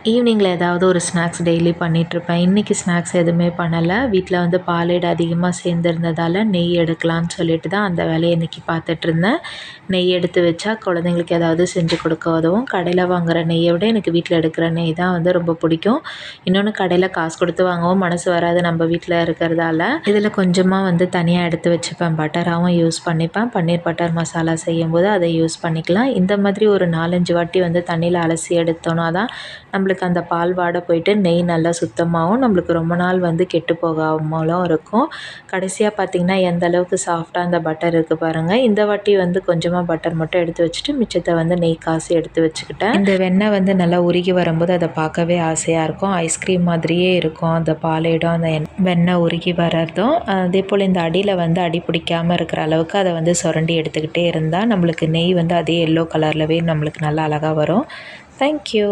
ஈவினிங்கில் ஏதாவது ஒரு ஸ்நாக்ஸ் டெய்லி பண்ணிகிட்ருப்பேன். இன்றைக்கி ஸ்நாக்ஸ் எதுவுமே பண்ணலை. வீட்டில் வந்து பாலேடு அதிகமாக சேர்ந்துருந்ததால் நெய் எடுக்கலான்னு சொல்லிட்டு தான் அந்த வேலையை இன்றைக்கி பார்த்துட்ருந்தேன். நெய் எடுத்து வச்சா குழந்தைங்களுக்கு ஏதாவது செஞ்சு கொடுக்க உதவும். கடையில் வாங்குகிற நெய்யை விட எனக்கு வீட்டில் எடுக்கிற நெய் தான் வந்து ரொம்ப பிடிக்கும். இன்னொன்று கடையில் காசு கொடுத்து வாங்கவும் மனசு வராது நம்ம வீட்டில் இருக்கிறதால. இதில் கொஞ்சமாக வந்து தனியாக எடுத்து வச்சுப்பேன். பட்டராகவும் யூஸ் பண்ணிப்பேன். பன்னீர் பட்டர் மசாலா செய்யும்போது அதை யூஸ் பண்ணிக்கலாம். இந்த மாதிரி ஒரு 4-5 வாட்டி வந்து தண்ணியில் அலசி எடுத்தோன்னா தான் நம்மளுக்கு அந்த பால் வாடை போயிட்டு நெய் நல்லா சுத்தமாகவும் நம்மளுக்கு ரொம்ப நாள் வந்து கெட்டு போகாமலும் இருக்கும். கடைசியாக பார்த்திங்கன்னா எந்த அளவுக்கு சாஃப்டாக அந்த பட்டர் இருக்குது பாருங்கள். இந்த வாட்டி வந்து கொஞ்சமாக பட்டர் மட்டும் எடுத்து வச்சுட்டு மிச்சத்தை வந்து நெய் காசு எடுத்து வச்சுக்கிட்டேன். இந்த வெண்ணெய் வந்து நல்லா உருகி வரும்போது அதை பார்க்கவே ஆசையாக இருக்கும். ஐஸ்கிரீம் மாதிரியே இருக்கும் அந்த பாலேடும் அந்த வெண்ணெய் உருகி வர்றதும். அதே போல் இந்த அடியில் வந்து அடி பிடிக்காமல் இருக்கிற அளவுக்கு அதை வந்து சுரண்டி எடுத்துக்கிட்டே இருந்தால் நம்மளுக்கு நெய் வந்து அதே எல்லோ கலர்லவே நம்மளுக்கு நல்லா அழகாக வரும். தேங்க்யூ.